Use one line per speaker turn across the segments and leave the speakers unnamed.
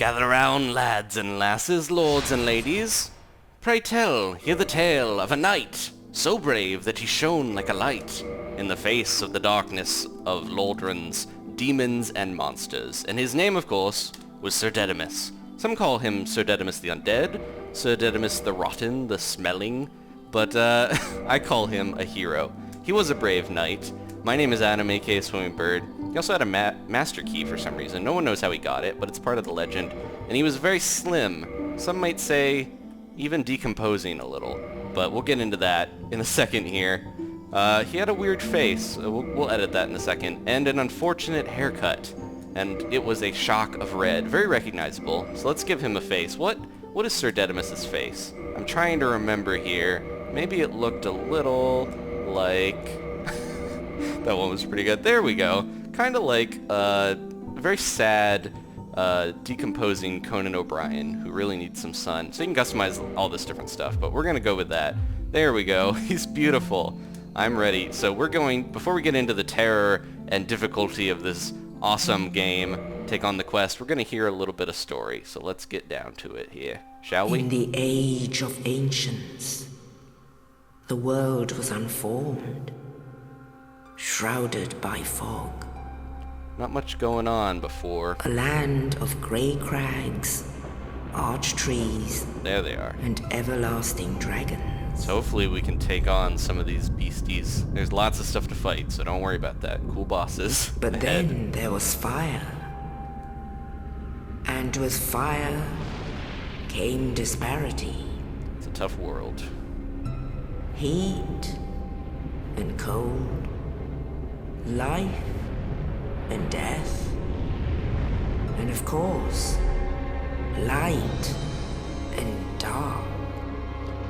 Gather round, lads and lasses, lords and ladies. Pray tell, hear the tale of a knight, so brave that he shone like a light in the face of the darkness of Lordran's demons and monsters. And his name, of course, was Sir Deadimus. Some call him Sir Deadimus the Undead, Sir Deadimus the Rotten, the Smelling, but I call him a hero. He was a brave knight. My name is Adam, aka Swimming Bird. He also had a master key for some reason. No one knows how he got it, but it's part of the legend. And he was very slim. Some might say even decomposing a little. But we'll get into that in a second here. He had a weird face. We'll edit that in a second. And an unfortunate haircut. And it was a shock of red. Very recognizable. So let's give him a face. What is Sir Deadimus's face? I'm trying to remember here. Maybe it looked a little like... that one was pretty good. There we go. Kind of like a very sad, decomposing Conan O'Brien who really needs some sun. So you can customize all this different stuff, but we're going to go with that. There we go. He's beautiful. I'm ready. So we're going, before we get into the terror and difficulty of this awesome game, take on the quest, we're going to hear a little bit of story. So let's get down to it here, shall we?
In the age of ancients, the world was unformed, shrouded by fog.
Not much going on before.
A land of grey crags, arch trees,
There they are.
and everlasting dragons.
So hopefully we can take on some of these beasties. There's lots of stuff to fight, so don't worry about that. Cool bosses.
But
ahead.
then there was fire. And with fire came disparity.
It's a tough world.
Heat and cold. Life and death. And of course, light and dark.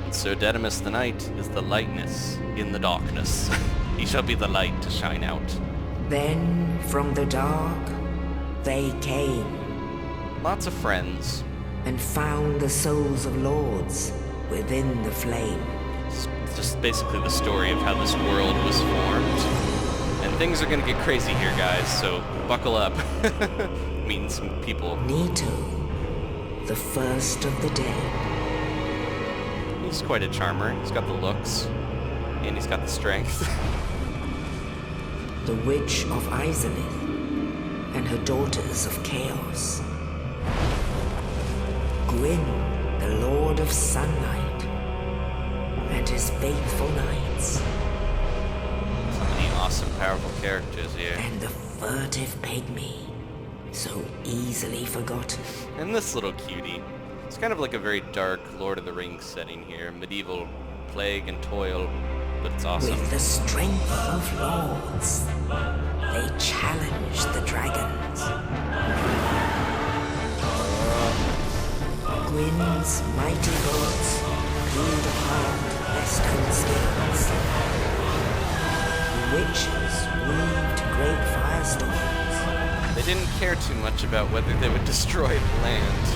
And Sir Deadimus the Knight is the lightness in the darkness. He shall be the light to shine out.
Then from the dark they came
Lots of friends.
and found the souls of lords within the flame.
It's just basically the story of how this world was formed. And things are gonna get crazy here, guys, so buckle up. Meeting some people.
Nito, the first of the dead.
He's quite a charmer. He's got the looks. And he's got the strength.
The Witch of Izalith and her daughters of chaos. Gwyn, the Lord of Sunlight, and his faithful knights.
So many awesome, powerful characters here.
And the furtive pygmy, so easily forgotten.
And this little cutie. It's kind of like a very dark Lord of the Rings setting here. Medieval plague and toil, but it's awesome.
With the strength of lords, they challenge the dragons. Gwyn's mighty lords peeled apart their stone skills. The witches weaved great firestorms.
They didn't care too much about whether they would destroy the land.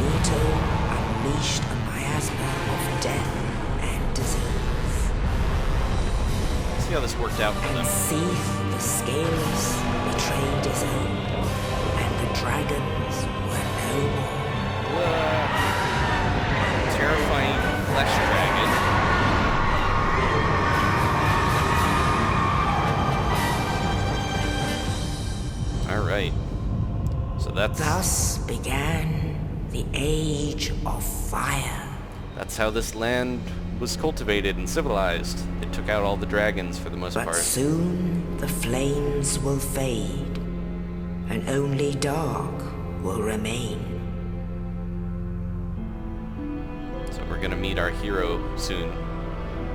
Nito unleashed a miasma of death and disease.
See how this worked out for
And
them.
Seath the Scaleless betrayed his own, and the dragons were no more.
Terrifying flesh dragon. Alright. So
Thus began the Age of Fire.
that's how this land was cultivated and civilized. They took out all the dragons for the most
But
part.
soon the flames will fade, and only dark will remain.
So we're gonna meet our hero soon.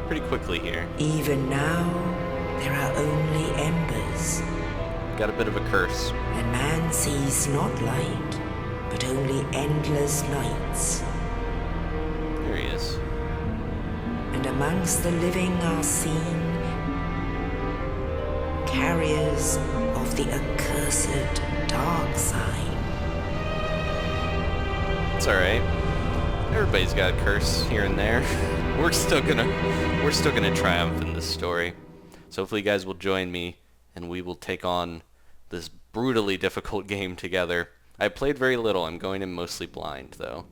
Pretty quickly here.
Even now, there are only embers,
Got a bit of a curse.
and man sees not light, but only endless nights.
There he is.
And amongst the living are seen carriers of the accursed dark side.
It's alright. Everybody's got a curse here and there. We're still gonna triumph in this story. So hopefully you guys will join me and we will take on this brutally difficult game together. I played very little. I'm going in mostly blind, though.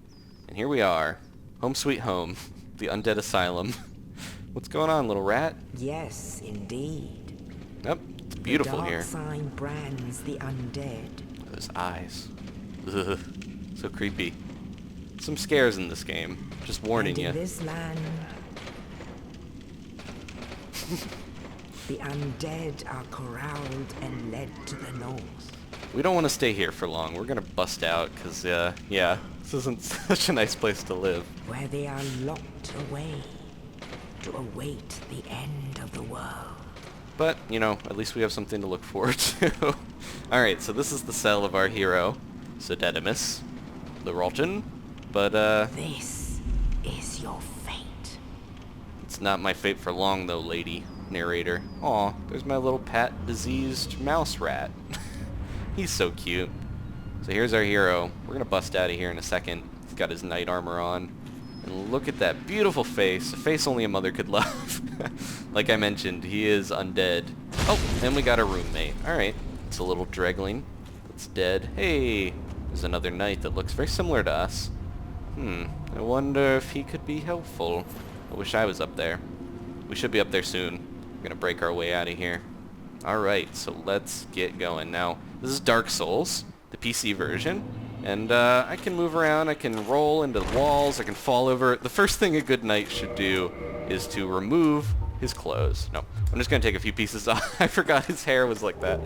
And here we are. Home sweet home. The Undead Asylum. What's going on, little rat?
Yes, indeed.
Yep, it's beautiful
the dark
here.
sign brands the undead.
Those eyes. Ugh, so creepy. Some scares in this game. Just warning
And in
you.
this land, the undead are corralled and led to the north.
We don't want to stay here for long. We're gonna bust out, because, yeah, this isn't such a nice place to live.
Where they are locked away to await the end of the world.
But, you know, at least we have something to look forward to. Alright, so this is the cell of our hero, so Deadimus, the Ralton. But,
This is your fate.
it's not my fate for long, though, lady. Narrator. Aw, there's my little pet diseased mouse rat. He's so cute. So here's our hero. We're gonna bust out of here in a second. He's got his knight armor on. And look at that beautiful face. A face only a mother could love. Like I mentioned, he is undead. Oh, and we got a roommate. Alright. It's a little Dregling. It's dead. Hey! There's another knight that looks very similar to us. I wonder if he could be helpful. I wish I was up there. We should be up there soon. We're gonna break our way out of here. Alright, so let's get going. Now, this is Dark Souls, the PC version. And I can move around, I can roll into the walls, I can fall over. The first thing a good knight should do is to remove his clothes. No, I'm just gonna take a few pieces off. I forgot his hair was like that.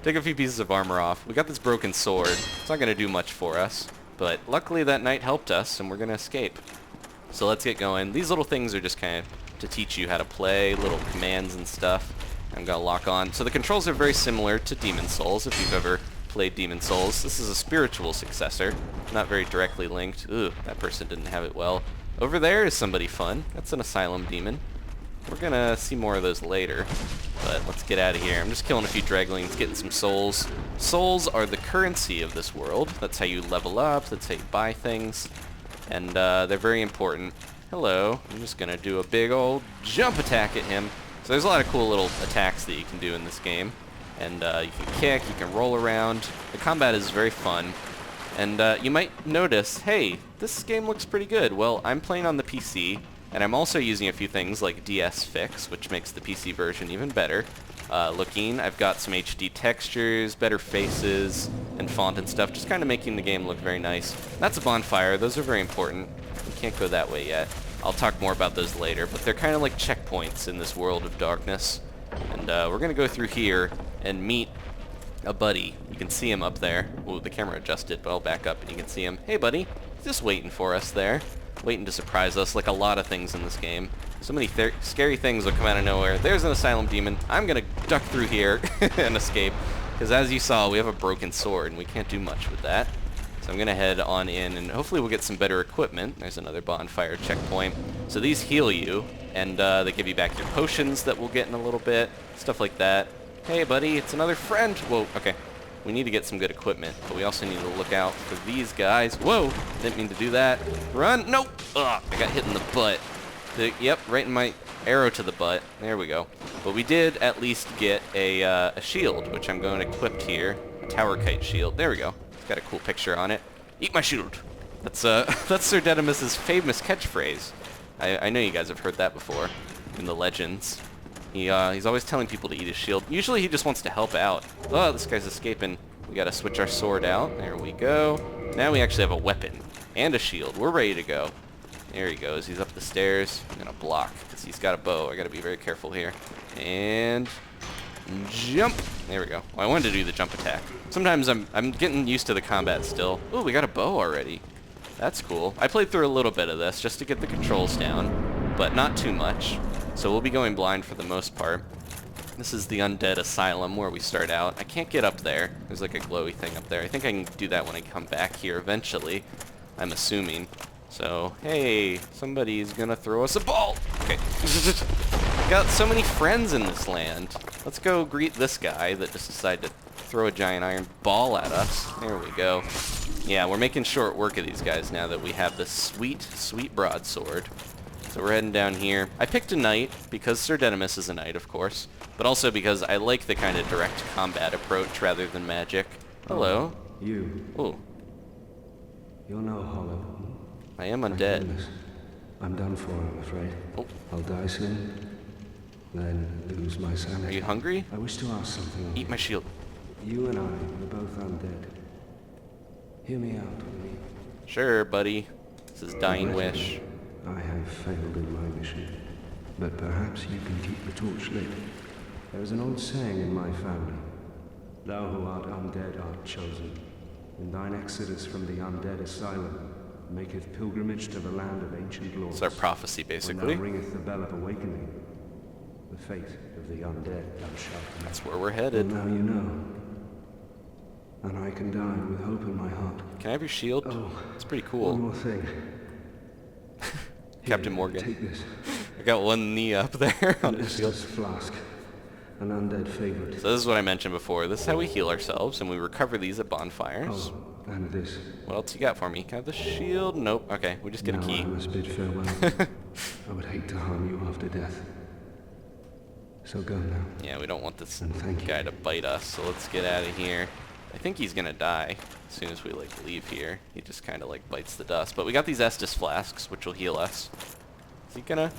Take a few pieces of armor off. We got this broken sword. It's not gonna do much for us. But luckily that knight helped us, and we're gonna escape. So let's get going. These little things are just kind of to teach you how to play, little commands and stuff. I'm gonna lock on. So the controls are very similar to Demon Souls, if you've ever played Demon Souls. This is a spiritual successor, not very directly linked. Ooh, that person didn't have it well. Over there is somebody fun. That's an asylum demon. We're gonna see more of those later, but let's get out of here. I'm just killing a few Dreglings, getting some souls. Souls are the currency of this world. That's how you level up, that's how you buy things, and they're very important. Hello, I'm just gonna do a big old jump attack at him. So there's a lot of cool little attacks that you can do in this game. And you can kick, you can roll around. The combat is very fun. And you might notice, hey, this game looks pretty good. Well, I'm playing on the PC, and I'm also using a few things like DS Fix, which makes the PC version even better looking. I've got some HD textures, better faces, and font and stuff, just kind of making the game look very nice. That's a bonfire. Those are very important. We can't go that way yet. I'll talk more about those later, but they're kind of like checkpoints in this world of darkness. And we're going to go through here and meet a buddy. You can see him up there. Ooh, the camera adjusted, but I'll back up and you can see him. Hey, buddy. He's just waiting for us there. Waiting to surprise us, like a lot of things in this game. So many scary things will come out of nowhere. There's an asylum demon. I'm going to duck through here and escape. Because as you saw, we have a broken sword, and we can't do much with that. So I'm going to head on in, and hopefully we'll get some better equipment. There's another bonfire checkpoint. So these heal you, and they give you back your potions that we'll get in a little bit. Stuff like that. Hey, buddy, it's another friend. Whoa, okay. We need to get some good equipment, but we also need to look out for these guys. Whoa, didn't mean to do that. Run, nope. Ugh, I got hit in the butt. Yep, right in my arrow to the butt. There we go. But we did at least get a shield, which I'm going to equip here. A tower kite shield. There we go. It's got a cool picture on it. Eat my shield. That's Sir Deadimus's famous catchphrase. I know you guys have heard that before in the legends. He's always telling people to eat his shield. Usually he just wants to help out. Oh, this guy's escaping. We gotta switch our sword out. There we go. Now we actually have a weapon and a shield. We're ready to go. There he goes. He's up the stairs. I'm gonna block because he's got a bow. I gotta be very careful here. And jump. There we go. Well, I wanted to do the jump attack. Sometimes I'm getting used to the combat still. Ooh, we got a bow already. That's cool. I played through a little bit of this just to get the controls down, but not too much. So we'll be going blind for the most part. This is the Undead Asylum where we start out. I can't get up there. There's like a glowy thing up there. I think I can do that when I come back here eventually, I'm assuming. So, hey, somebody's gonna throw us a ball. Okay. Got so many friends in this land. Let's go greet this guy that just decided to throw a giant iron ball at us. There we go. Yeah, we're making short work of these guys now that we have this sweet, sweet broadsword. So we're heading down here. I picked a knight because Sir Deadimus is a knight, of course, but also because I like the kind of direct combat approach rather than magic. Hello.
You.
Ooh,
You're no hollow.
I am
Thank
undead.
goodness. I'm done for, I'm afraid.
Oh.
I'll die soon, then lose my
Are
sanity.
you hungry?
I wish to ask something of
Eat
you.
my shield.
You and I are both undead. Hear me out, will you?
Sure, buddy. This is dying wish.
I have failed in my mission, but perhaps you can keep the torch lit. There is an old saying in my family. Thou who art undead art chosen, and thine exodus from the Undead Asylum maketh pilgrimage to the land of ancient lords.
It's our prophecy,
When
basically.
thou ringeth the bell of awakening, the fate of the undead thou shalt know.
That's where we're
Well,
headed.
now you know, and I can die with hope in my heart.
Can I have your shield?
Oh,
It's pretty
one
cool.
more thing.
Captain
Here,
Morgan.
Take this.
I got one knee up there on his shield.
Estus flask, an undead favorite.
So this is what I mentioned before. This is how we heal ourselves, and we recover these at bonfires.
Oh, and this.
What else you got for me? Can I have the shield? Nope. Okay, we just get a
Now
key.
I must bid farewell. I would hate to harm you after death. So go now.
Yeah, we don't want this
And thank you.
guy to bite us, so let's get out of here. I think he's gonna die as soon as we like leave here. He just kind of like bites the dust. But we got these Estus flasks, which will heal us. Is he gonna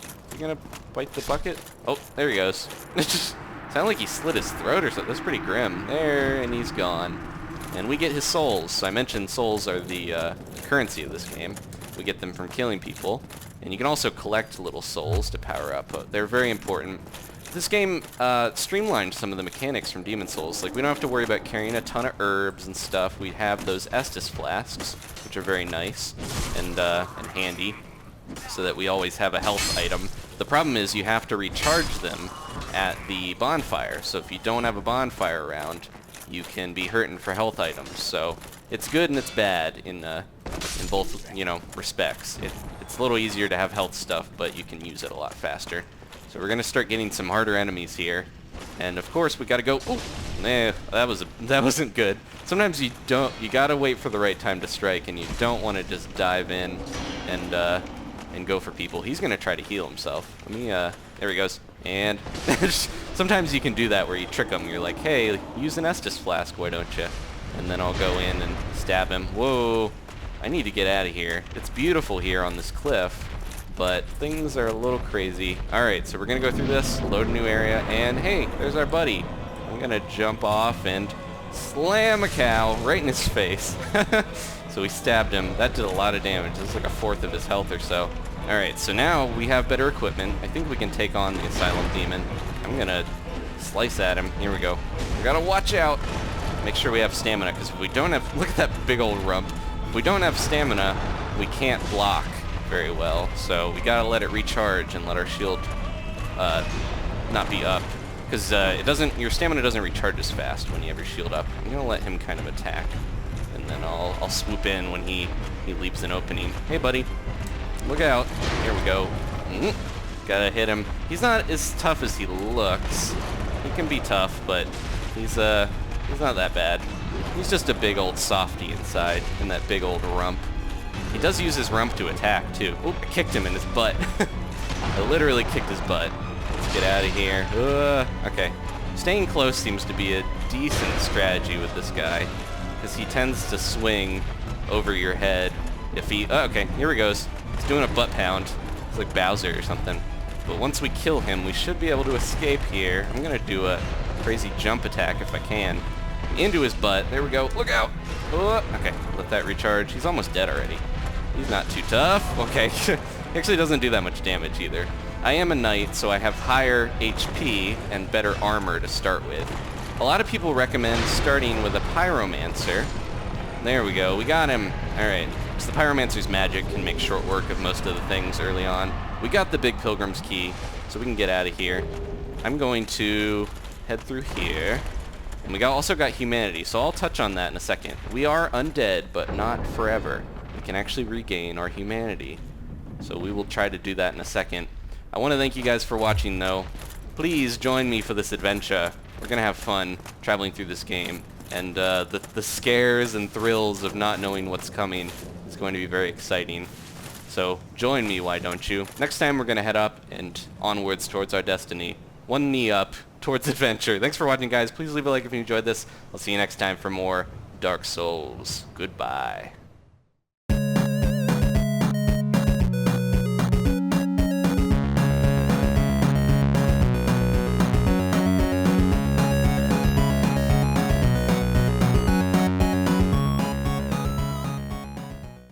bite the bucket? Oh, there he goes. It just sounded like he slit his throat or something. That's pretty grim. There, and he's gone. And we get his souls. So I mentioned souls are the currency of this game. We get them from killing people. And you can also collect little souls to power up. They're very important. This game streamlined some of the mechanics from Demon Souls. Like, we don't have to worry about carrying a ton of herbs and stuff. We have those Estus flasks, which are very nice and handy, so that we always have a health item. The problem is you have to recharge them at the bonfire. So if you don't have a bonfire around, you can be hurting for health items. So it's good and it's bad in both, respects. It's a little easier to have health stuff, but you can use it a lot faster. So we're gonna start getting some harder enemies here, and of course we gotta go. Ooh, nah, that wasn't good. Sometimes you gotta wait for the right time to strike, and you don't want to just dive in and go for people. He's gonna try to heal himself. Let me there he goes. And sometimes you can do that where you trick him. You're like, hey, use an Estus flask, why don't you? And then I'll go in and stab him. Whoa, I need to get out of here. It's beautiful here on this cliff, but things are a little crazy. Alright, so we're gonna go through this, load a new area, and hey, there's our buddy. I'm gonna jump off and slam a cow right in his face. So we stabbed him. That did a lot of damage. This is like a fourth of his health or so. Alright, so now we have better equipment. I think we can take on the Asylum Demon. I'm gonna slice at him. Here we go. We gotta watch out. Make sure we have stamina, because if we don't have... Look at that big old rump. If we don't have stamina, we can't block very well, so we gotta let it recharge and let our shield not be up, because your stamina doesn't recharge as fast when you have your shield up. I'm gonna let him kind of attack, and then I'll swoop in when he leaps an opening. Hey buddy, look out. Here we go. Gotta hit him. He's not as tough as he looks. He can be tough, but he's not that bad. He's just a big old softy inside in that big old rump. He does use his rump to attack, too. Oop, I kicked him in his butt. I literally kicked his butt. Let's get out of here. Okay. Staying close seems to be a decent strategy with this guy, because he tends to swing over your head if he... Oh, okay, here he goes. He's doing a butt pound. It's like Bowser or something. But once we kill him, we should be able to escape here. I'm going to do a crazy jump attack if I can. Into his butt. There we go. Look out! Okay, let that recharge. He's almost dead already. He's not too tough. Okay, he actually doesn't do that much damage either. I am a knight, so I have higher HP and better armor to start with. A lot of people recommend starting with a pyromancer. There we go. We got him. Alright, so the pyromancer's magic can make short work of most of the things early on. We got the big pilgrim's key, so we can get out of here. I'm going to head through here. And we also got humanity, so I'll touch on that in a second. We are undead, but not forever. We can actually regain our humanity. So we will try to do that in a second. I want to thank you guys for watching, though. Please join me for this adventure. We're going to have fun traveling through this game. And the scares and thrills of not knowing what's coming is going to be very exciting. So join me, why don't you? Next time we're going to head up and onwards towards our destiny. One knee up towards adventure. Thanks for watching, guys. Please leave a like if you enjoyed this. I'll see you next time for more Dark Souls. Goodbye.